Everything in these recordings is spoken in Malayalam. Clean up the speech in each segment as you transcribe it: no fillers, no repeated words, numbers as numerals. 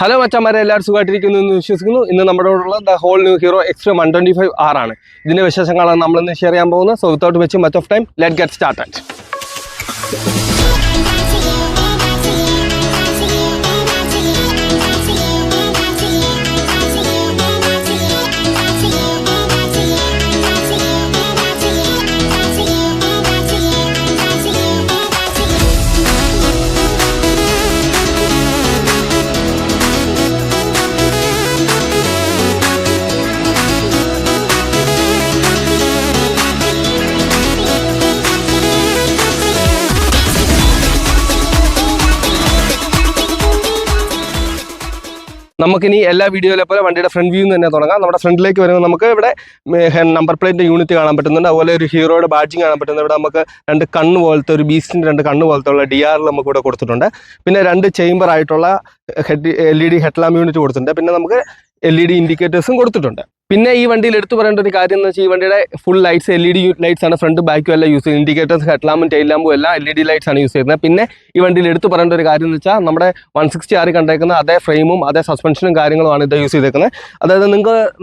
ഹലോ മച്ചാമാരെ, എല്ലാവരും സുഖമായിട്ടിരിക്കുന്നു എന്ന് വിശ്വസിക്കുന്നു. ഇന്ന് നമ്മുടെ കൂടെയുള്ള the whole new Hero Xtreme 125R ആണ്. ഇതിന്റെ വിശേഷങ്ങളാണ് നമ്മളിന്ന് ഷെയർ ചെയ്യാൻ പോകുന്നത്. സോ വിത്തൗട്ട് വെച്ച് much of time, let get started. നമുക്കിനി എല്ലാ വീഡിയോയിലെ പോലെ വണ്ടിയുടെ ഫ്രണ്ട് വ്യൂ തന്നെ തുടങ്ങാം. നമ്മുടെ ഫ്രണ്ടിലേക്ക് വരുമ്പോൾ നമുക്ക് ഇവിടെ നമ്പർ പ്ലേറ്റിൻ്റെ യൂണിറ്റ് കാണാൻ പറ്റുന്നുണ്ട്. അതുപോലെ ഒരു ഹീറോയുടെ ബാഡ്ജിങ് കാണാൻ പറ്റുന്നുണ്ട്. ഇവിടെ നമുക്ക് രണ്ട് കണ്ണ് പോലത്തെ, ഒരു ബീസ്റ്റിൻ്റെ രണ്ട് കണ്ണ് പോലത്തെ ഉള്ള DRL നമുക്ക് ഇവിടെ കൊടുത്തിട്ടുണ്ട്. പിന്നെ രണ്ട് ചേംബർ ആയിട്ടുള്ള LED ഹെഡ്ലാമ്പ് യൂണിറ്റ് കൊടുത്തിട്ടുണ്ട്. പിന്നെ നമുക്ക് LED ഇൻഡിക്കേറ്റേഴ്സും കൊടുത്തിട്ടുണ്ട്. പിന്നെ ഈ വണ്ടിയിൽ എടുത്തു പറയേണ്ട ഒരു കാര്യം എന്ന് വെച്ചാൽ ഈ വണ്ടിയുടെ ഫുൾ ലൈറ്റ്സ് LED ലൈറ്റ്സ് ആണ്, ഫ്രണ്ട് ബാക്കും എല്ലാം യൂസ് ചെയ്യുന്നത്. ഇൻഡിക്കേറ്റേഴ്സ്, ഹെഡ്ലാമ്പും ടെയിൽ ലാമ്പും എല്ലാം LED ലൈറ്റ്സ് ആണ് യൂസ് ചെയ്യുന്നത്. പിന്നെ ഈ വണ്ടിയിൽ എടുത്തു പറയേണ്ട ഒരു കാര്യം എന്ന് വെച്ചാൽ നമ്മുടെ 160R കണ്ടേക്കുന്ന അതേ ഫ്രെയിമും അതേ സസ്പെൻഷനും കാര്യങ്ങളുമാണ് ഇത് യൂസ് ചെയ്തേക്കുന്നത്. അതായത്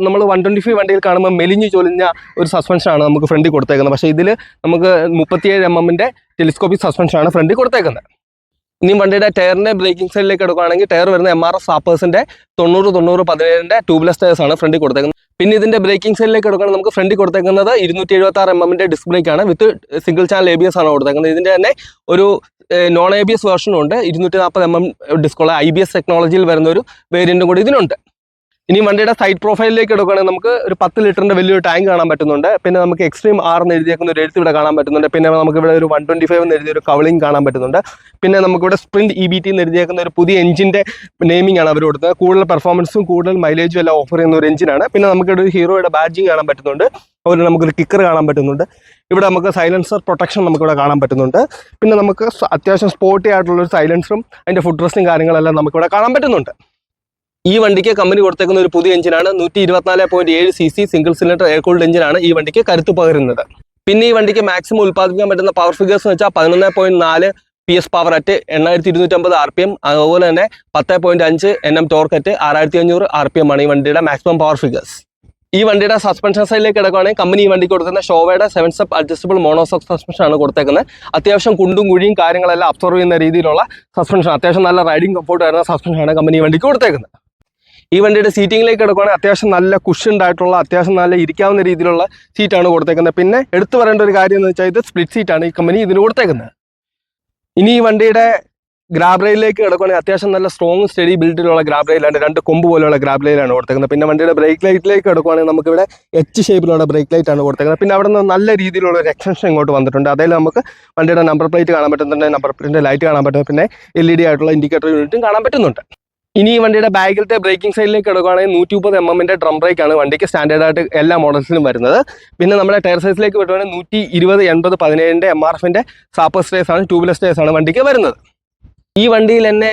നമ്മൾ 125 വണ്ടിയിൽ കാണുമ്പോൾ മെലിഞ്ഞു ചൊലിഞ്ഞ ഒരു സസ്പെൻഷനാണ് നമുക്ക് ഫ്രണ്ടിൽ കൊടുത്തേക്കുന്നത്. പക്ഷേ ഇതിൽ നമുക്ക് 37mm ടെലിസ്കോപ്പിക് സസ്പെൻഷനാണ് ഫ്രണ്ടിൽ കൊടുത്തേക്കുന്നത്. ഇനി വണ്ടിയുടെ ടയറിൻ്റെ ബ്രേക്കിംഗ് സൈഡിലേക്ക് എടുക്കുകയാണെങ്കിൽ ടയർ വരുന്ന MRF സാപ്പേഴ്സിൻ്റെ 90-90-17 ട്യൂബ്ലെസ് ടയേഴ്സ് ആണ് ഫ്രണ്ടിൽ കൊടുത്തേക്കുന്നത്. പിന്നെ ഇതിൻ്റെ ബ്രേക്കിംഗ് സൈഡിലേക്ക് എടുക്കുകയാണെങ്കിൽ നമുക്ക് ഫ്രണ്ടിൽ കൊടുത്തേക്കുന്നത് 276mm ഡിസ്ക് ബ്രേക്ക് ആണ്, വിത്ത് സിംഗിൾ ചാനൽ ABS ആണ് കൊടുത്തേക്കുന്നത്. ഇതിൻ്റെ തന്നെ ഒരു നോൺ ABS വേർഷനും ഉണ്ട്. 240mm ഡിസ്കുള്ള IBS ടെക്നോളജിയിൽ വരുന്ന ഒരു വേരിയൻറ്റും കൂടി ഇതിനുണ്ട്. ഇനി വണ്ടിയുടെ സൈഡ് പ്രൊഫൈലിലേക്ക് എടുക്കുകയാണെങ്കിൽ നമുക്ക് ഒരു 10 ലിറ്ററിൻ്റെ വലിയൊരു ടാങ്ക് കാണാൻ പറ്റുന്നുണ്ട്. പിന്നെ നമുക്ക് എക്സ്ട്രീം R എന്ന് എഴുതിയേക്കുന്ന ഒരു എഴുത്ത് ഇവിടെ കാണാൻ പറ്റുന്നുണ്ട്. പിന്നെ നമുക്ക് ഇവിടെ ഒരു 125 എന്ന് എഴുതിയൊരു കവളിങ് കാണാൻ പറ്റുന്നുണ്ട്. പിന്നെ നമുക്കിവിടെ സ്പ്രിന്റ് EBT എന്ന് എഴുതിയേക്കുന്ന ഒരു പുതിയ എഞ്ചിൻ്റെ നെയിമിംഗ് ആണ് അവർ കൊടുത്തത്. കൂടുതൽ പെർഫോമൻസും കൂടുതൽ മൈലേജും എല്ലാം ഓഫർ ചെയ്യുന്ന ഒരു എഞ്ചിനാണ്. പിന്നെ നമുക്കിവിടെ ഒരു ഹീറോയുടെ ബാഡ്ജിങ് കാണാൻ പറ്റുന്നുണ്ട്. അതുപോലെ നമുക്കൊരു കിക്കർ കാണാൻ പറ്റുന്നുണ്ട്. ഇവിടെ നമുക്ക് സൈലൻസർ പ്രൊട്ടക്ഷൻ നമുക്കിവിടെ കാണാൻ പറ്റുന്നുണ്ട്. പിന്നെ നമുക്ക് അത്യാവശ്യം സ്പോർട്ടി ആയിട്ടുള്ളൊരു സൈലൻസറും അതിൻ്റെ ഫുഡ് റെസ്റ്റും കാര്യങ്ങളെല്ലാം നമുക്കിവിടെ കാണാൻ പറ്റുന്നുണ്ട്. ഈ വണ്ടിക്ക് കമ്പനി കൊടുത്തേക്കുന്ന ഒരു പുതിയ എഞ്ചിനാണ്. 124.7 cc single cylinder air cooled എഞ്ചിനാണ് ഈ വണ്ടിക്ക് കരുത്ത് പകരുന്നത്. പിന്നെ ഈ വണ്ടിക്ക് മാക്സിമം ഉൽപ്പാദിപ്പിക്കാൻ പറ്റുന്ന പവർ ഫിഗേഴ്സ് എന്ന് വെച്ചാൽ 11.4 PS പവർ അറ്റ് 8250 RPM, അതുപോലെ തന്നെ 10.5 Nm ടോർക്ക് അറ്റ് 6500 RPM ആണ് ഈ വണ്ടിയുടെ മാക്സിമം പവർ ഫിഗേഴ്സ്. ഈ വണ്ടിയുടെ സസ്പെൻഷൻ സൈഡിലേക്ക് കിടക്കുകയാണെങ്കിൽ കമ്പനി ഈ വണ്ടിക്ക് കൊടുക്കുന്ന ഷോവയുടെ 7 സ്റ്റെപ്പ് അഡ്ജസ്റ്റബിൾ മോണോസോക്ക് സസ്പെൻഷൻ ആണ് കൊടുത്തേക്കുന്നത്. അത്യാവശ്യം കുണ്ടും കുഴിയും കാര്യങ്ങളെല്ലാം അബ്സോർവ് ചെയ്യുന്ന രീതിയിലുള്ള സസ്പെൻഷൻ, അത്യാവശ്യം നല്ല റൈഡിംഗ് കംഫോർട്ട് വരുന്ന സസ്പെൻഷനാണ് കമ്പനി ഈ വണ്ടിക്ക് കൊടുത്തേക്കുന്നത്. ഈ വണ്ടിയുടെ സീറ്റിങ്ങിലേക്ക് കിടക്കുകയാണെങ്കിൽ അത്യാവശ്യം നല്ല കുഷ്യൻഡ് ആയിട്ടുള്ള, അത്യാവശ്യം നല്ല ഇരിക്കാവുന്ന രീതിയിലുള്ള സീറ്റാണ് കൊടുത്തേക്കുന്നത്. പിന്നെ എടുത്തു പറയേണ്ട ഒരു കാര്യം എന്ന് വെച്ചാൽ ഇത് സ്പ്ലിറ്റ് സീറ്റാണ് ഈ കമ്പനി ഇതിന് കൊടുത്തേക്കുന്നത്. ഇനി ഈ വണ്ടിയുടെ ഗ്രാബ് റെയിലേക്ക് കിടക്കുകയാണെങ്കിൽ അത്യാവശ്യം നല്ല സ്ട്രോങ് സ്റ്റഡി ബിൽഡിലുള്ള ഗ്രാബ് റെയിലാണ്, രണ്ട് കൊമ്പ് പോലെയുള്ള ഗ്രാബ് റെയിലാണ് കൊടുത്തേക്കുന്നത്. പിന്നെ വണ്ടിയുടെ ബ്രേക്ക് ലൈറ്റിലേക്ക് കിടക്കുകയാണെങ്കിൽ നമുക്കിവിടെ H ഷേപ്പിലുള്ള ബ്രേക്ക് ലൈറ്റ് ആണ് കൊടുത്തേക്കുന്നത്. പിന്നെ അവിടെ നിന്ന് നല്ല രീതിയിലുള്ള ഒരു എക്സ്റ്റൻഷൻ ഇങ്ങോട്ട് വന്നിട്ടുണ്ട്. അതിൽ നമുക്ക് വണ്ടിയുടെ നമ്പർ പ്ലേറ്റ് കാണാൻ പറ്റുന്നുണ്ട്, നമ്പർ പ്ലേറ്റിൻ്റെ ലൈറ്റ് കാണാൻ പറ്റും, പിന്നെ LED ആയിട്ടുള്ള ഇൻഡിക്കേറ്റർ യൂണിറ്റും കാണാൻ പറ്റുന്നുണ്ട്. ഇനി ഈ വണ്ടിയുടെ ബാഗിലത്തെ ബ്രേക്കിംഗ് സൈഡിലേക്ക് കിടക്കുകയാണെങ്കിൽ 130mm ഡ്രം ബ്രേക്കാണ് വണ്ടിക്ക് സ്റ്റാൻഡേർഡ് ആയിട്ട് എല്ലാ മോഡൽസിലും വരുന്നത്. പിന്നെ നമ്മുടെ ടയർ സൈസിലേക്ക് വരുവാണെങ്കിൽ 120-80-17 MRFൻ്റെ സാപ്പേഴ്സ് ടയേഴ്സ് ആണ്, ട്യൂബ്ലെസ് ടയേഴ്സ് ആണ് വണ്ടിക്ക് വരുന്നത്. ഈ വണ്ടിയിൽ എന്നെ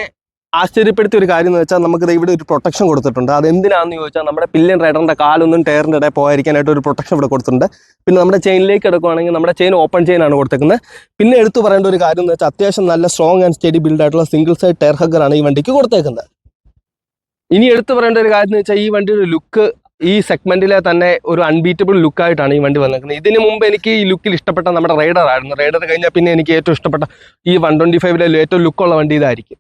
ആശ്ചര്യപ്പെടുത്തിയ ഒരു കാര്യം എന്ന് വെച്ചാൽ നമുക്ക് ഇവിടെ ഒരു പ്രൊട്ടക്ഷൻ കൊടുത്തിട്ടുണ്ട്. അതെന്തിനാണെന്ന് ചോദിച്ചാൽ നമ്മുടെ പില്ലിയൻ റൈഡറിൻ്റെ കാലൊന്നും ടയറിൻ്റെ ഇടയിൽ പോകാതിരിക്കാനായിട്ട് ഒരു പ്രൊട്ടക്ഷൻ ഇവിടെ കൊടുത്തിട്ടുണ്ട്. പിന്നെ നമ്മുടെ ചെയിനിലേക്ക് കിടക്കുകയാണെങ്കിൽ നമ്മുടെ ചെയിൻ ഓപ്പൺ ചെയിൻ ആണ് കൊടുത്തേക്കുന്നത്. പിന്നെ എടുത്തു പറയേണ്ട ഒരു കാര്യം എന്ന് വെച്ചാൽ അത്യാവശ്യം നല്ല സ്ട്രോങ് ആൻഡ് സ്റ്റഡി ബിൽഡ് ആയിട്ടുള്ള സിംഗിൾ സൈഡ് ടയർ ഹഗ്ഗറാണ് ഈ വണ്ടിക്ക് കൊടുത്തേക്കുന്നത്. ഇനി എടുത്തു പറയേണ്ട ഒരു കാര്യം എന്ന് വെച്ചാൽ ഈ വണ്ടിയുടെ ലുക്ക് ഈ സെഗ്മെന്റിലെ തന്നെ ഒരു അൺബീറ്റബിൾ ലുക്കായിട്ടാണ് ഈ വണ്ടി വന്നിരിക്കുന്നത്. ഇതിന് മുമ്പ് എനിക്ക് ഈ ലുക്കിൽ ഇഷ്ടപ്പെട്ട നമ്മുടെ റൈഡർ ആയിരുന്നു. റൈഡർ കഴിഞ്ഞാൽ പിന്നെ എനിക്ക് ഏറ്റവും ഇഷ്ടപ്പെട്ട ഈ 125 ഏറ്റവും ലുക്കുള്ള വണ്ടി ഇതായിരിക്കും.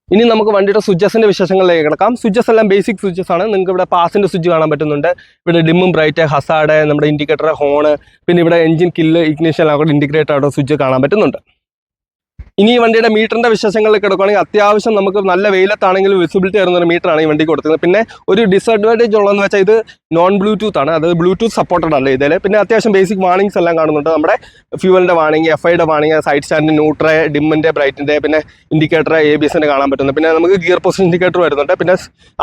ഇനി നമുക്ക് വണ്ടിയുടെ സ്വിച്ചസിന്റെ വിശേഷങ്ങളിലേക്ക് കിടക്കാം. സ്വിച്ചസ് എല്ലാം ബേസിക് സ്വിച്ചസ് ആണ്. നിങ്ങൾക്ക് ഇവിടെ പാസിന്റെ സ്വിച്ച് കാണാൻ പറ്റുന്നുണ്ട്. ഇവിടെ ഡിമ്മും ബ്രൈറ്റ്, ഹസാഡ്, നമ്മുടെ ഇൻഡിക്കേറ്റർ, ഹോണ്, പിന്നെ ഇവിടെ എഞ്ചിൻ കില്ല്, ഇഗ്നിഷൻ എല്ലാം കൂടെ ഇൻഡിക്കേറ്റർ ആയിട്ട് സ്വിച്ച് കാണാൻ പറ്റുന്നുണ്ട്. ഇനി ഈ വണ്ടിയുടെ മീറ്ററിന്റെ വിശേഷങ്ങളിലേക്ക് കിടക്കുകയാണെങ്കിൽ അത്യാവശ്യം നമുക്ക് നല്ല വെയിലത്താണെങ്കിലും വിസിബിലിറ്റി വരുന്നൊരു മീറ്ററാണ് ഈ വണ്ടി കൊടുത്തത്. പിന്നെ ഒരു ഡിസഡ്വാൻറ്റേജ് ഉള്ളതെന്ന് വെച്ചാൽ ഇത് നോൺ ബ്ലൂടൂത്ത് ആണ്, അത് ബ്ലൂടൂത്ത് സപ്പോർട്ടഡ് അല്ല ഇതിൽ. പിന്നെ അത്യാവശ്യം ബേസിക് വാണിങ്സ് എല്ലാം കാണുന്നുണ്ട്. നമ്മുടെ ഫ്യൂവലിൻ്റെ വാണിങ്, FIയുടെ വാണിങ്, സൈഡ് സ്റ്റാൻഡ്, ന്യൂട്രൽ, ഡിമ്മിൻ്റെ, ബ്രൈറ്റിൻ്റെ, പിന്നെ ഇൻഡിക്കേറ്റർ, ABSൻ്റെ കാണാൻ പറ്റുന്നത്. പിന്നെ നമുക്ക് ഗിയർ പൊസിഷൻ ഇൻഡിക്കേറ്റർ വരുന്നുണ്ട്. പിന്നെ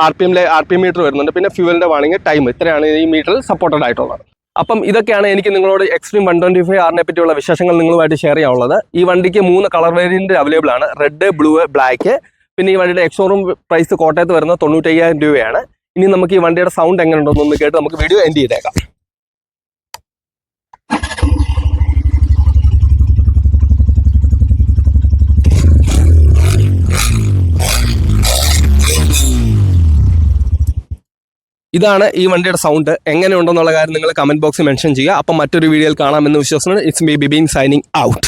RPM മീറ്റർ വരുന്നുണ്ട്. പിന്നെ ഫ്യൂവലിൻ്റെ വാണിങ്, ടൈം, ഇത്രയാണ് ഈ മീറ്ററിൽ സപ്പോർട്ടഡ് ആയിട്ടുള്ളത്. അപ്പം ഇതൊക്കെയാണ് എനിക്ക് നിങ്ങളോട് എക്സ്ട്രീം 125R പറ്റിയുള്ള വിശേഷങ്ങൾ നിങ്ങളുമായിട്ട് ഷെയർ ചെയ്യാനുള്ളത്. ഈ വണ്ടിക്ക് 3 കളർ വേരിയന്റ് അവൈലബിൾ ആണ്, റെഡ്, ബ്ലൂ, ബ്ലാക്ക്. പിന്നെ ഈ വണ്ടിയുടെ എക്സ്ഷോറൂം പ്രൈസ് കോട്ടയത്ത് വരുന്നത് 95,000 രൂപയാണ്. ഇനി നമുക്ക് ഈ വണ്ടിയുടെ സൗണ്ട് എങ്ങനെ ഉണ്ടോന്ന് കേട്ട് നമുക്ക് വീഡിയോ എൻഡ് ചെയ്തേക്കാം. ഇതാണ് ഈ വണ്ടിയുടെ സൗണ്ട്. എങ്ങനെയുണ്ടെന്നുള്ള കാര്യം നിങ്ങൾ കമന്റ് ബോക്സിൽ മെൻഷൻ ചെയ്യുക. അപ്പം മറ്റൊരു വീഡിയോയിൽ കാണാമെന്ന് വിശ്വസിക്കുന്നു. It's me Bibin signing out.